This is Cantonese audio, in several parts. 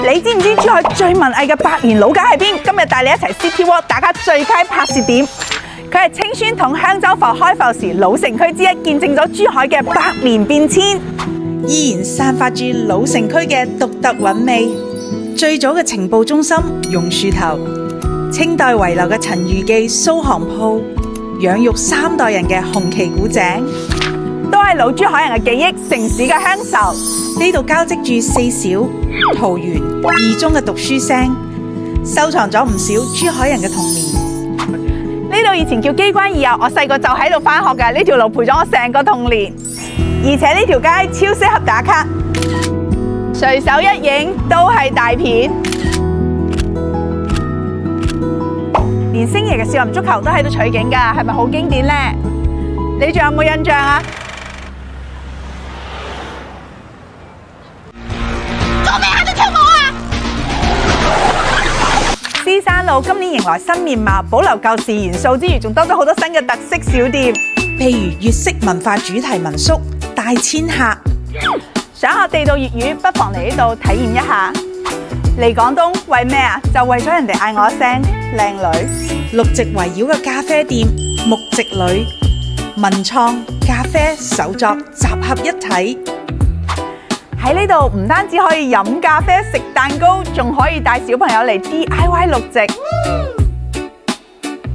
你知唔知珠海最文藝嘅百年老街喺邊？今日帶你一齊 City Walk 打卡最佳拍攝點。佢係清宣統香洲埠開埠時老城區之一，見證咗珠海嘅百年變遷，依然散發住老城區嘅獨特韻味。最早嘅情報中心榕樹頭，清代遺留嘅陳如記蘇杭鋪，養育3代人嘅紅旗古井，都係老珠海人嘅記憶，城市嘅鄉愁。呢度交織住4小、桃園、二中嘅讀書聲，收藏咗唔少珠海人嘅童年。呢度以前叫機關二幼，我細個就喺度返學㗎。呢條路陪咗我成個童年，而且呢條街超適合打卡，隨手一影都係大片。連星爺嘅少林足球都喺度取景㗎，係咪好經典呢？你仲有冇印象啊？做咩喺度跳舞啊？獅山路今年迎來新面貌，保留舊時元素之餘，仲多咗好多新嘅特色小店，譬如粵式文化主題民宿大千客。想學地道粵語，不妨嚟呢度體驗一下。嚟廣東為咩啊？就為咗人哋嗌我一聲靚女。綠植圍繞嘅咖啡店木植裏，文創、咖啡、手作集合一體。喺呢度唔單止可以飲咖啡、食蛋糕，仲可以帶小朋友嚟 DIY 綠植。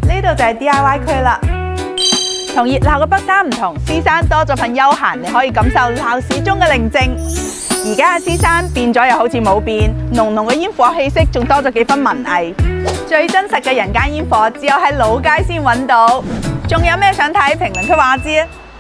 呢度就係 DIY 區啦。同熱鬧嘅北山唔同，獅山多咗份悠閒，你可以感受鬧市中嘅寧靜。而家嘅獅山變咗又好似冇變，濃濃嘅煙火氣息，仲多咗幾分文藝。最真實嘅人間煙火，只有喺老街先揾到。仲有咩想睇？評論區話我知啊！